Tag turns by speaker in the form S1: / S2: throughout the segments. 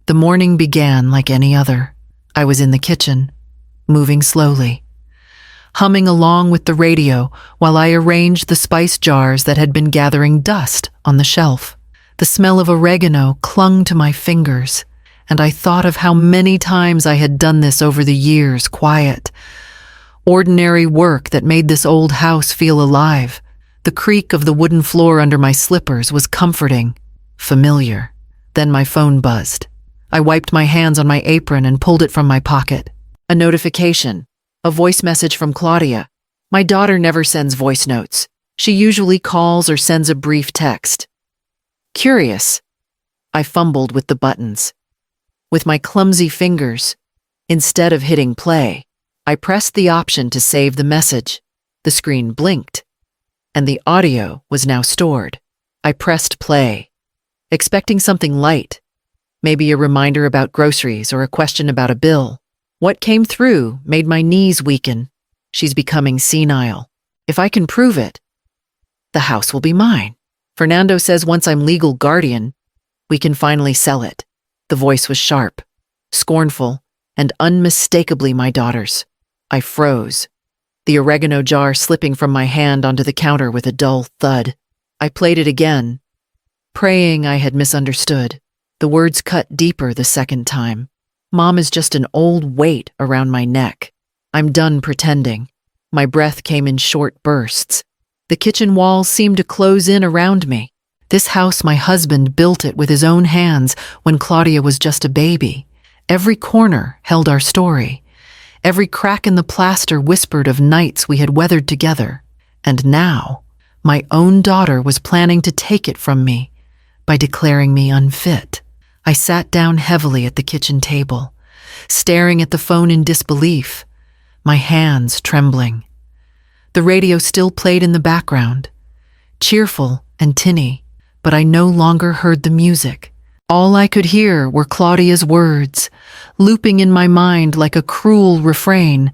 S1: The morning began like any other. I was in the kitchen, moving slowly, humming along with the radio while I arranged the spice jars that had been gathering dust on the shelf. The smell of oregano clung to my fingers, and I thought of how many times I had done this over the years, quiet, ordinary work that made this old house feel alive. The creak of the wooden floor under my slippers was comforting, familiar. Then my phone buzzed. I wiped my hands on my apron and pulled it from my pocket. A notification. A voice message from Claudia. My daughter never sends voice notes. She usually calls or sends a brief text. Curious. I fumbled with the buttons. With my clumsy fingers, instead of hitting play, I pressed the option to save the message. The screen blinked, and the audio was now stored. I pressed play, expecting something light, maybe a reminder about groceries or a question about a bill. What came through made my knees weaken. She's becoming senile. If I can prove it, the house will be mine. Fernando says once I'm legal guardian, we can finally sell it. The voice was sharp, scornful, and unmistakably my daughter's. I froze, the oregano jar slipping from my hand onto the counter with a dull thud. I played it again, praying I had misunderstood. The words cut deeper the second time. Mom is just an old weight around my neck. I'm done pretending. My breath came in short bursts. The kitchen walls seemed to close in around me. This house, my husband built it with his own hands when Claudia was just a baby. Every corner held our story. Every crack in the plaster whispered of nights we had weathered together. And now, my own daughter was planning to take it from me by declaring me unfit. I sat down heavily at the kitchen table, staring at the phone in disbelief, my hands trembling. The radio still played in the background, cheerful and tinny, but I no longer heard the music. All I could hear were Claudia's words, looping in my mind like a cruel refrain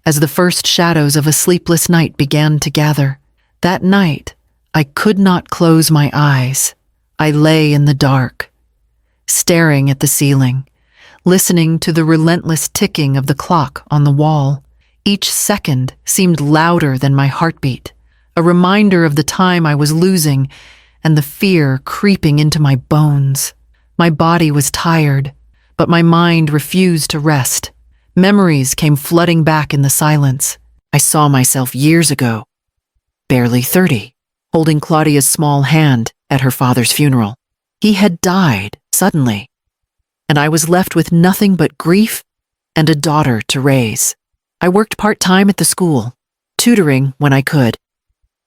S1: as the first shadows of a sleepless night began to gather. That night, I could not close my eyes. I lay in the dark, staring at the ceiling, listening to the relentless ticking of the clock on the wall. Each second seemed louder than my heartbeat, a reminder of the time I was losing and the fear creeping into my bones. My body was tired, but my mind refused to rest. Memories came flooding back in the silence. I saw myself years ago, barely 30, holding Claudia's small hand at her father's funeral. He had died suddenly, and I was left with nothing but grief and a daughter to raise. I worked part-time at the school, tutoring when I could,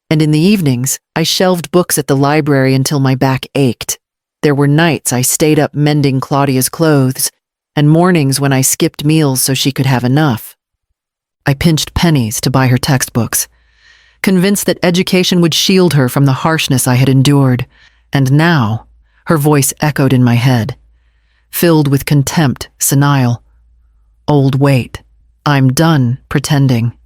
S1: and in the evenings, I shelved books at the library until my back ached. There were nights I stayed up mending Claudia's clothes, and mornings when I skipped meals so she could have enough. I pinched pennies to buy her textbooks, convinced that education would shield her from the harshness I had endured. And now, her voice echoed in my head, filled with contempt, senile. Old weight. I'm done pretending.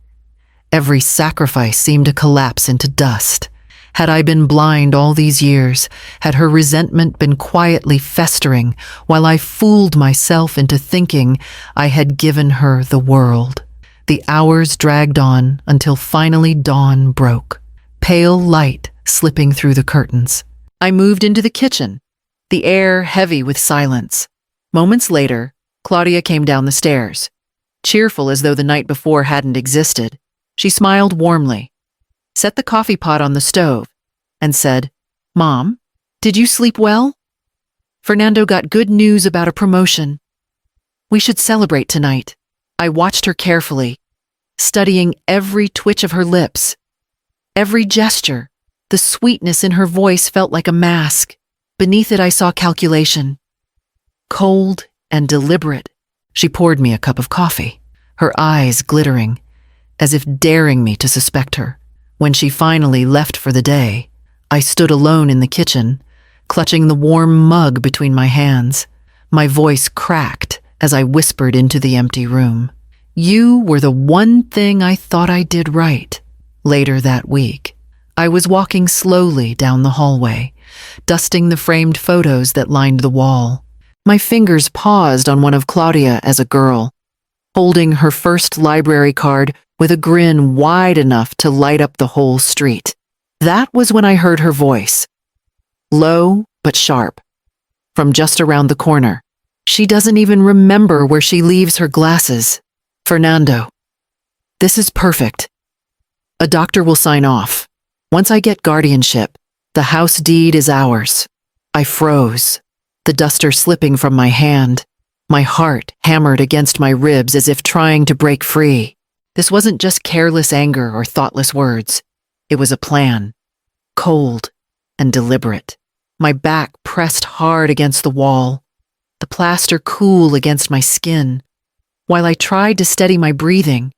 S1: Every sacrifice seemed to collapse into dust. Had I been blind all these years? Had her resentment been quietly festering while I fooled myself into thinking I had given her the world? The hours dragged on until finally dawn broke, pale light slipping through the curtains. I moved into the kitchen, the air heavy with silence. Moments later, Claudia came down the stairs, cheerful as though the night before hadn't existed. She smiled warmly, set the coffee pot on the stove, and said, "Mom, did you sleep well? Fernando got good news about a promotion. We should celebrate tonight." I watched her carefully, studying every twitch of her lips, every gesture. The sweetness in her voice felt like a mask. Beneath it I saw calculation. Cold and deliberate. She poured me a cup of coffee, her eyes glittering, as if daring me to suspect her. When she finally left for the day, I stood alone in the kitchen, clutching the warm mug between my hands. My voice cracked as I whispered into the empty room. "You were the one thing I thought I did right." Later that week, I was walking slowly down the hallway, dusting the framed photos that lined the wall. My fingers paused on one of Claudia as a girl, holding her first library card with a grin wide enough to light up the whole street. That was when I heard her voice, low but sharp, from just around the corner. She doesn't even remember where she leaves her glasses. Fernando, this is perfect. A doctor will sign off. Once I get guardianship, the house deed is ours. I froze, the duster slipping from my hand. My heart hammered against my ribs as if trying to break free. This wasn't just careless anger or thoughtless words. It was a plan, cold and deliberate. My back pressed hard against the wall, the plaster cool against my skin, while I tried to steady my breathing.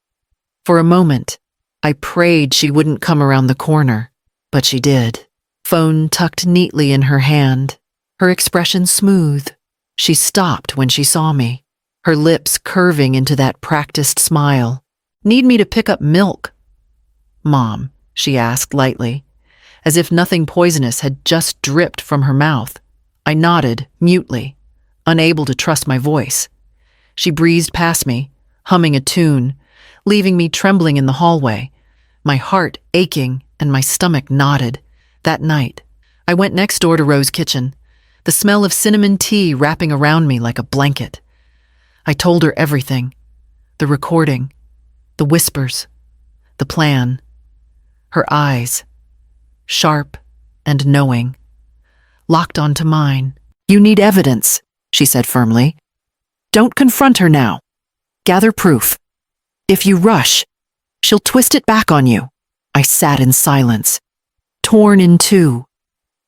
S1: For a moment, I prayed she wouldn't come around the corner, but she did. Phone tucked neatly in her hand, her expression smooth. She stopped when she saw me, her lips curving into that practiced smile. Need me to pick up milk? Mom, she asked lightly, as if nothing poisonous had just dripped from her mouth. I nodded, mutely, unable to trust my voice. She breezed past me, humming a tune, leaving me trembling in the hallway, my heart aching and my stomach knotted. That night, I went next door to Rose's kitchen, the smell of cinnamon tea wrapping around me like a blanket. I told her everything, the recording, the whispers, the plan. Her eyes, sharp and knowing, locked onto mine. You need evidence, she said firmly. Don't confront her now. Gather proof. If you rush, she'll twist it back on you. I sat in silence, torn in two.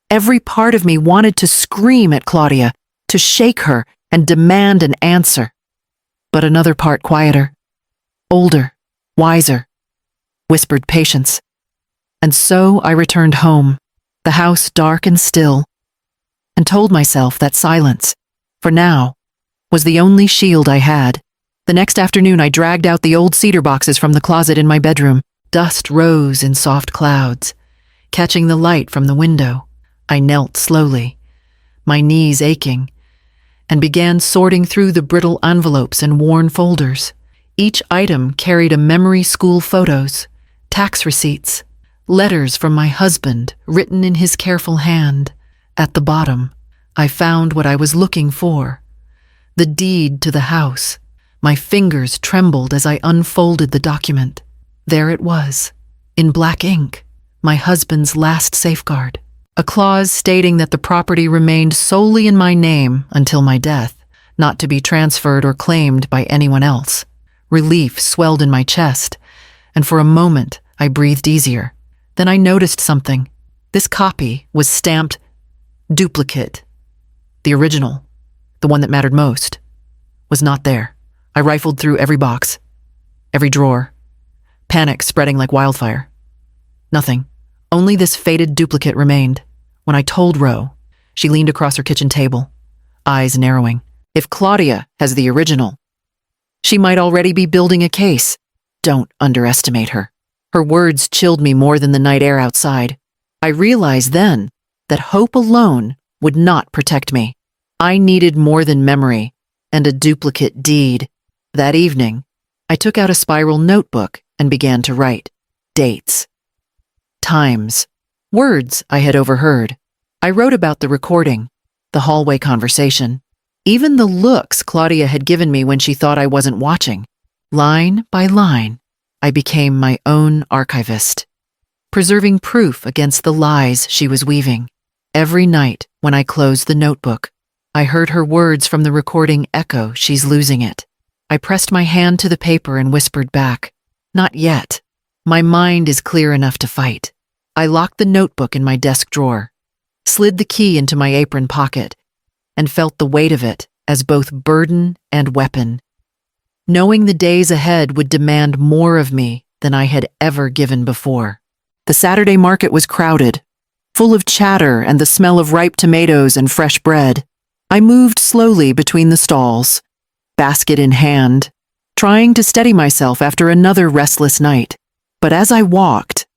S1: Every part of me wanted to scream at Claudia, to shake her and demand an answer. But another part quieter, older, wiser, whispered patience. And so I returned home, the house dark and still, and told myself that silence, for now, was the only shield I had. The next afternoon I dragged out the old cedar boxes from the closet in my bedroom. Dust rose in soft clouds, catching the light from the window. I knelt slowly, my knees aching, and began sorting through the brittle envelopes and worn folders. Each item carried a memory school photos, tax receipts, letters from my husband written in his careful hand. At the bottom, I found what I was looking for, the deed to the house. My fingers trembled as I unfolded the document. There it was, in black ink, my husband's last safeguard. A clause stating that the property remained solely in my name until my death, not to be transferred or claimed by anyone else. Relief swelled in my chest, and for a moment I breathed easier. Then I noticed something. This copy was stamped duplicate. The original, the one that mattered most, was not there. I rifled through every box, every drawer, panic spreading like wildfire. Nothing. Only this faded duplicate remained. When I told Ro, she leaned across her kitchen table, eyes narrowing. If Claudia has the original, she might already be building a case. Don't underestimate her. Her words chilled me more than the night air outside. I realized then that hope alone would not protect me. I needed more than memory and a duplicate deed. That evening, I took out a spiral notebook and began to write. Dates. Times. Words I had overheard. I wrote about the recording, the hallway conversation, even the looks Claudia had given me when she thought I wasn't watching. Line by line, I became my own archivist, preserving proof against the lies she was weaving. Every night when I closed the notebook, I heard her words from the recording echo. She's losing it. I pressed my hand to the paper and whispered back, not yet. My mind is clear enough to fight. I locked the notebook in my desk drawer, slid the key into my apron pocket, and felt the weight of it as both burden and weapon, knowing the days ahead would demand more of me than I had ever given before. The Saturday market was crowded, full of chatter and the smell of ripe tomatoes and fresh bread. I moved slowly between the stalls, basket in hand, trying to steady myself after another restless night. But as I walked,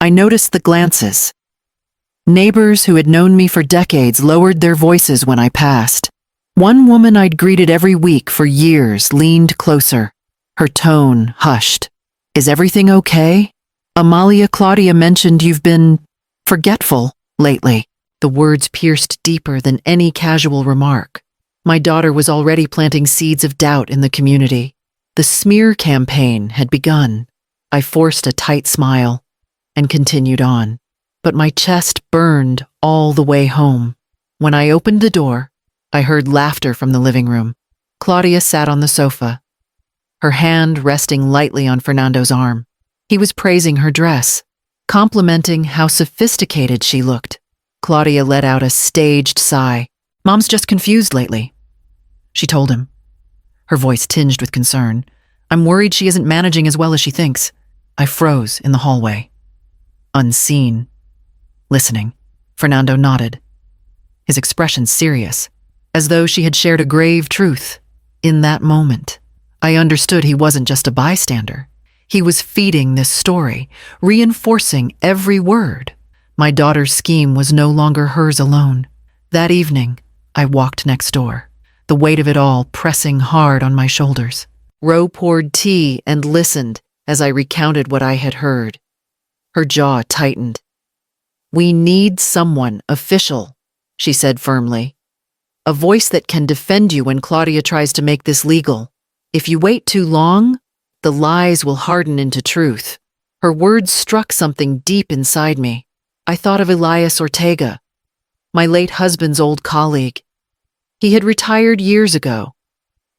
S1: I noticed the glances. Neighbors who had known me for decades lowered their voices when I passed. One woman I'd greeted every week for years leaned closer, her tone hushed. "Is everything okay? Amalia Claudia mentioned you've been forgetful lately." The words pierced deeper than any casual remark. My daughter was already planting seeds of doubt in the community. The smear campaign had begun. I forced a tight smile and continued on, but my chest burned all the way home. When I opened the door, I heard laughter from the living room. Claudia sat on the sofa, her hand resting lightly on Fernando's arm. He was praising her dress, complimenting how sophisticated she looked. Claudia let out a staged sigh. "Mom's just confused lately," she told him, her voice tinged with concern. "I'm worried she isn't managing as well as she thinks." I froze in the hallway, unseen, listening. Fernando nodded, his expression serious, as though she had shared a grave truth. In that moment, I understood he wasn't just a bystander. He was feeding this story, reinforcing every word. My daughter's scheme was no longer hers alone. That evening, I walked next door, the weight of it all pressing hard on my shoulders. Ro poured tea and listened as I recounted what I had heard. Her jaw tightened. "We need someone official," she said firmly. "A voice that can defend you when Claudia tries to make this legal. If you wait too long, the lies will harden into truth." Her words struck something deep inside me. I thought of Elias Ortega, my late husband's old colleague. He had retired years ago,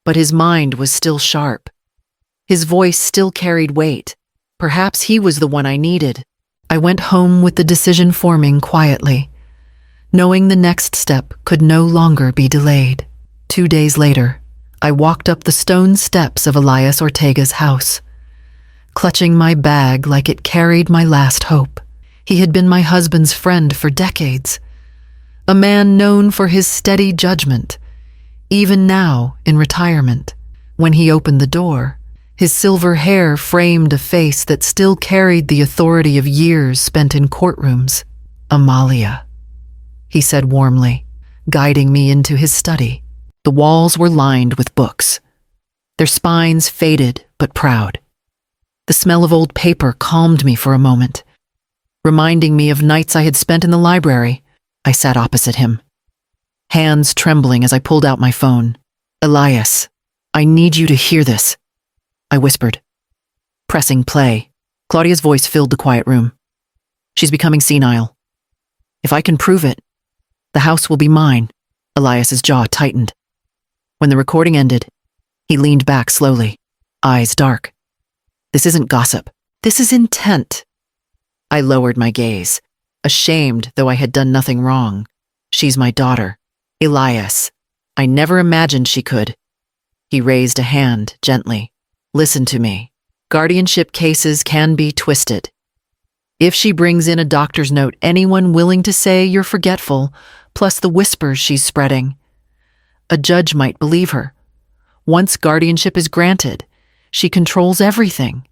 S1: but his mind was still sharp. His voice still carried weight. Perhaps he was the one I needed. I went home with the decision forming quietly, knowing the next step could no longer be delayed. 2 days later, I walked up the stone steps of Elias Ortega's house, clutching my bag like it carried my last hope. He had been my husband's friend for decades, a man known for his steady judgment, even now in retirement. When he opened the door, his silver hair framed a face that still carried the authority of years spent in courtrooms. "Amalia," he said warmly, guiding me into his study. The walls were lined with books, their spines faded but proud. The smell of old paper calmed me for a moment, reminding me of nights I had spent in the library. I sat opposite him, hands trembling as I pulled out my phone. "Elias, I need you to hear this," I whispered, pressing play. Claudia's voice filled the quiet room. "She's becoming senile. If I can prove it, the house will be mine." Elias's jaw tightened. When the recording ended, he leaned back slowly, eyes dark. "This isn't gossip. This is intent." I lowered my gaze, ashamed though I had done nothing wrong. "She's my daughter, Elias. I never imagined she could." He raised a hand gently. "Listen to me. Guardianship cases can be twisted. If she brings in a doctor's note, anyone willing to say you're forgetful, plus the whispers she's spreading, a judge might believe her. Once guardianship is granted, she controls everything.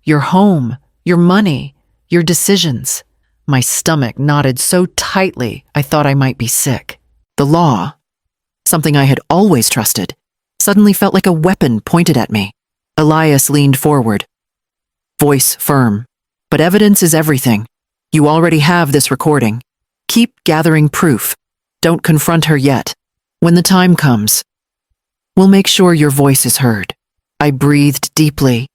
S1: Your home, your money, your decisions." My stomach knotted so tightly I thought I might be sick. The law, something I had always trusted, suddenly felt like a weapon pointed at me. Elias leaned forward, voice firm. "But evidence is everything. You already have this recording. Keep gathering proof. Don't confront her yet. When the time comes, we'll make sure your voice is heard." I breathed deeply,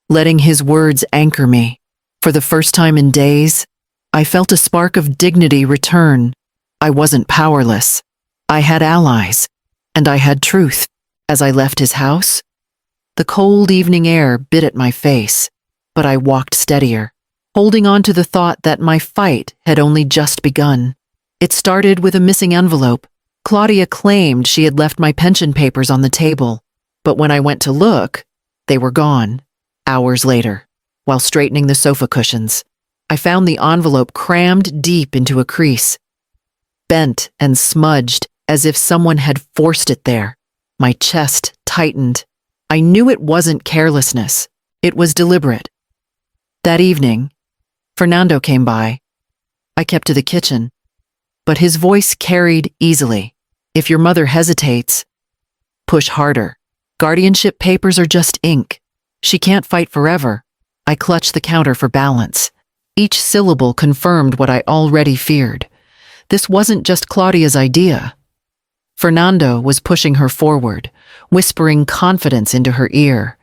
S1: letting his words anchor me. For the first time in days, I felt a spark of dignity return. I wasn't powerless. I had allies, and I had truth. As I left his house, the cold evening air bit at my face, but I walked steadier, holding on to the thought that my fight had only just begun. It started with a missing envelope. Claudia claimed she had left my pension papers on the table, but when I went to look, they were gone. Hours later, while straightening the sofa cushions, I found the envelope crammed deep into a crease, bent and smudged as if someone had forced it there. My chest tightened. I knew it wasn't carelessness. It was deliberate. That evening, Fernando came by. I kept to the kitchen, but his voice carried easily. If your mother hesitates, push harder. Guardianship papers are just ink. She can't fight forever. I clutched the counter for balance. Each syllable confirmed what I already feared. This wasn't just Claudia's idea. Fernando was pushing her forward, whispering confidence into her ear,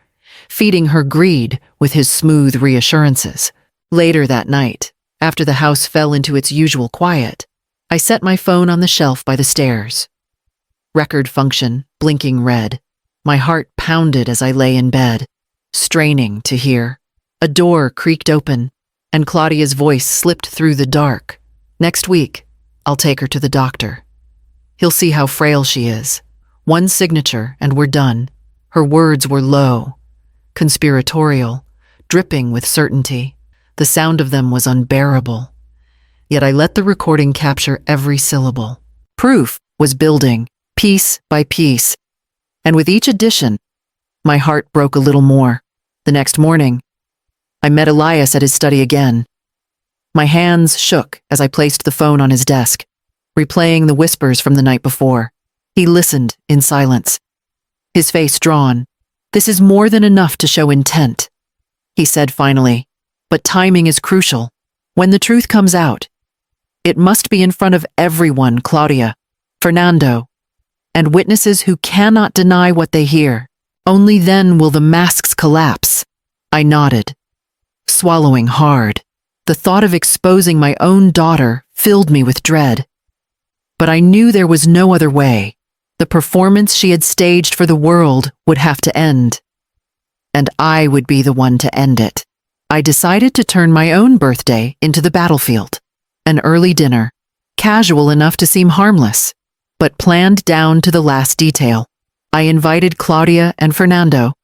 S1: feeding her greed with his smooth reassurances. Later that night, after the house fell into its usual quiet, I set my phone on the shelf by the stairs. Record function, blinking red. My heart pounded as I lay in bed, straining to hear. A door creaked open, and Claudia's voice slipped through the dark. Next week, I'll take her to the doctor. He'll see how frail she is. One signature, and we're done. Her words were low, conspiratorial, dripping with certainty. The sound of them was unbearable. Yet I let the recording capture every syllable. Proof was building, piece by piece. And with each addition, my heart broke a little more. The next morning, I met Elias at his study again. My hands shook as I placed the phone on his desk, replaying the whispers from the night before. He listened in silence, his face drawn. "This is more than enough to show intent," he said finally. "But timing is crucial. When the truth comes out, it must be in front of everyone, Claudia, Fernando, and witnesses who cannot deny what they hear. Only then will the masks collapse." I nodded, swallowing hard. The thought of exposing my own daughter filled me with dread. But I knew there was no other way. The performance she had staged for the world would have to end. And I would be the one to end it. I decided to turn my own birthday into the battlefield. An early dinner, casual enough to seem harmless, but planned down to the last detail. I invited Claudia and Fernando,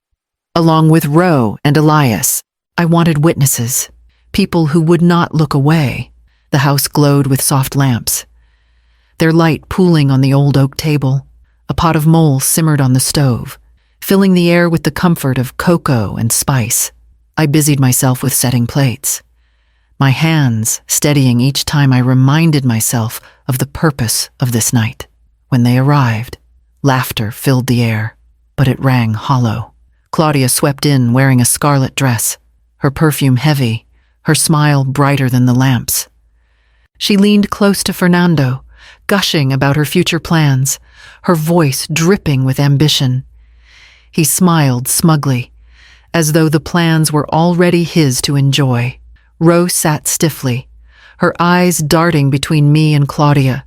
S1: along with Ro and Elias. I wanted witnesses, people who would not look away. The house glowed with soft lamps, their light pooling on the old oak table. A pot of mole simmered on the stove, filling the air with the comfort of cocoa and spice. I busied myself with setting plates, my hands steadying each time I reminded myself of the purpose of this night. When they arrived, laughter filled the air, but it rang hollow. Claudia swept in wearing a scarlet dress, her perfume heavy, her smile brighter than the lamps. She leaned close to Fernando, gushing about her future plans, her voice dripping with ambition. He smiled smugly, as though the plans were already his to enjoy. Ro sat stiffly, her eyes darting between me and Claudia,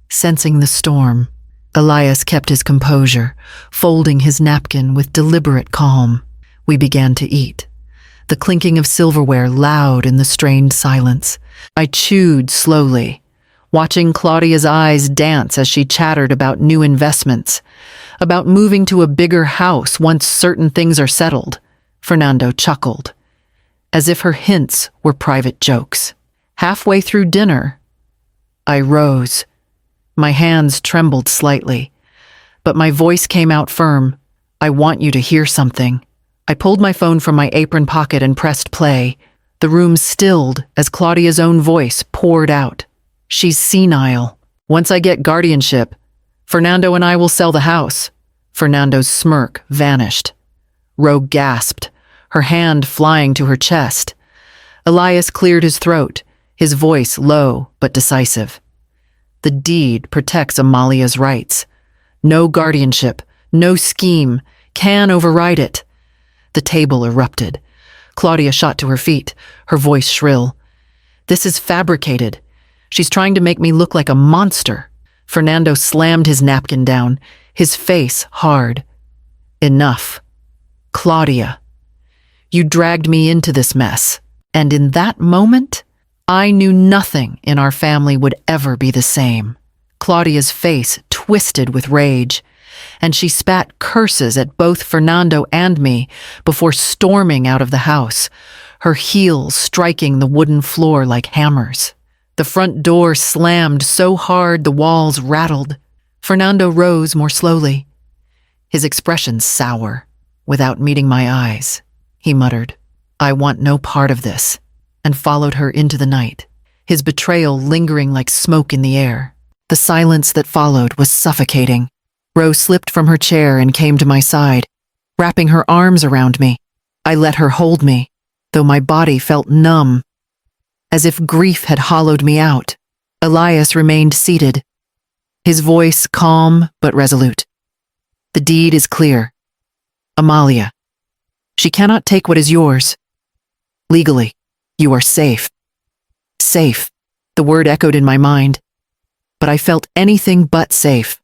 S1: sensing the storm. Elias kept his composure, folding his napkin with deliberate calm. We began to eat, the clinking of silverware loud in the strained silence. I chewed slowly, watching Claudia's eyes dance as she chattered about new investments, about moving to a bigger house once certain things are settled. Fernando chuckled, as if her hints were private jokes. Halfway through dinner, I rose. My hands trembled slightly, but my voice came out firm. "I want you to hear something." I pulled my phone from my apron pocket and pressed play. The room stilled as Claudia's own voice poured out. "She's senile. Once I get guardianship, Fernando and I will sell the house." Fernando's smirk vanished. Ro gasped, her hand flying to her chest. Elias cleared his throat, his voice low but decisive. "The deed protects Amalia's rights. No guardianship, no scheme can override it." The table erupted. Claudia shot to her feet, her voice shrill. "This is fabricated. She's trying to make me look like a monster." Fernando slammed his napkin down, his face hard. "Enough. Claudia, you dragged me into this mess." And in that moment, I knew nothing in our family would ever be the same. Claudia's face twisted with rage, and she spat curses at both Fernando and me before storming out of the house, her heels striking the wooden floor like hammers. The front door slammed so hard the walls rattled. Fernando rose more slowly, his expression sour. Without meeting my eyes, he muttered, "I want no part of this," and followed her into the night, his betrayal lingering like smoke in the air. The silence that followed was suffocating. Rose slipped from her chair and came to my side, wrapping her arms around me. I let her hold me, though my body felt numb, as if grief had hollowed me out. Elias remained seated, his voice calm but resolute. The deed is clear. Amalia, she cannot take what is yours. Legally, you are safe. Safe, the word echoed in my mind, but I felt anything but safe.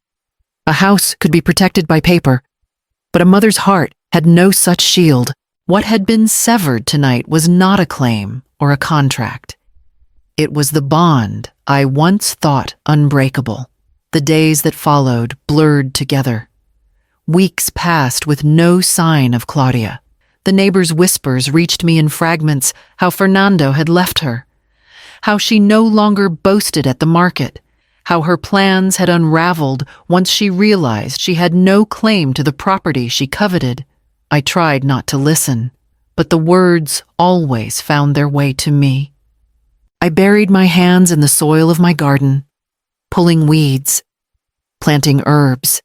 S1: A house could be protected by paper, but a mother's heart had no such shield. What had been severed tonight was not a claim or a contract. It was the bond I once thought unbreakable. The days that followed blurred together. Weeks passed with no sign of Claudia. The neighbors' whispers reached me in fragments how Fernando had left her, how she no longer boasted at the market, how her plans had unraveled once she realized she had no claim to the property she coveted. I tried not to listen, but the words always found their way to me. I buried my hands in the soil of my garden, pulling weeds, planting herbs,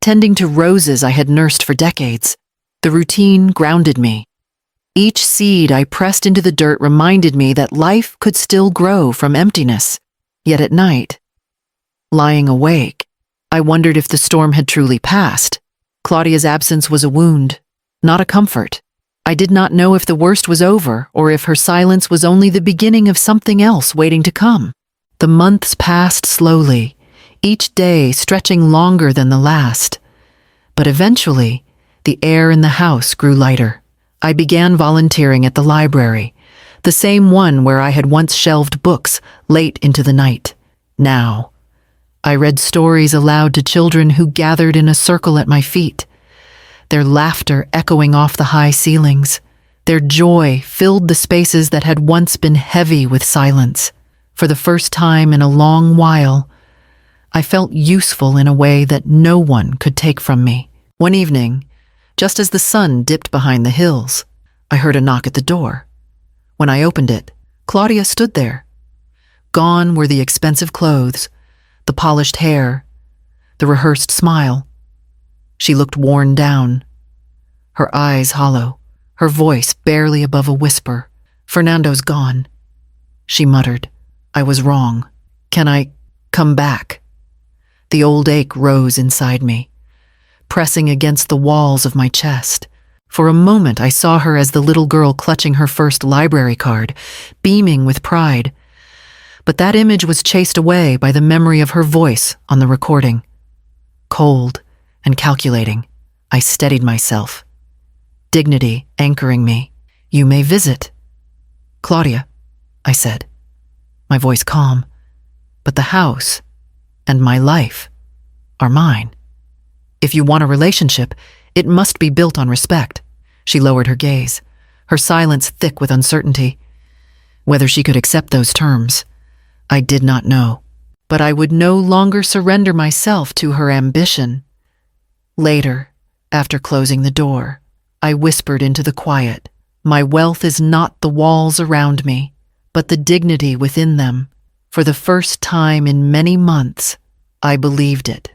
S1: tending to roses I had nursed for decades. The routine grounded me. Each seed I pressed into the dirt reminded me that life could still grow from emptiness. Yet at night, lying awake, I wondered if the storm had truly passed. Claudia's absence was a wound, not a comfort. I did not know if the worst was over or if her silence was only the beginning of something else waiting to come. The months passed slowly, each day stretching longer than the last. But eventually, the air in the house grew lighter. I began volunteering at the library, the same one where I had once shelved books late into the night. Now, I read stories aloud to children who gathered in a circle at my feet, their laughter echoing off the high ceilings. Their joy filled the spaces that had once been heavy with silence. For the first time in a long while, I felt useful in a way that no one could take from me. One evening, just as the sun dipped behind the hills, I heard a knock at the door. When I opened it, Claudia stood there. Gone were the expensive clothes, the polished hair, the rehearsed smile. She looked worn down, her eyes hollow, her voice barely above a whisper. "Fernando's gone," she muttered. "I was wrong. Can I come back?" The old ache rose inside me, pressing against the walls of my chest. For a moment I saw her as the little girl clutching her first library card, beaming with pride. But that image was chased away by the memory of her voice on the recording. Cold and calculating, I steadied myself, dignity anchoring me. "You may visit." "Claudia," I said, my voice calm, "but the house and my life are mine. If you want a relationship, it must be built on respect." She lowered her gaze, her silence thick with uncertainty. Whether she could accept those terms, I did not know. But I would no longer surrender myself to her ambition. Later, after closing the door, I whispered into the quiet, "My wealth is not the walls around me, but the dignity within them." For the first time in many months, I believed it.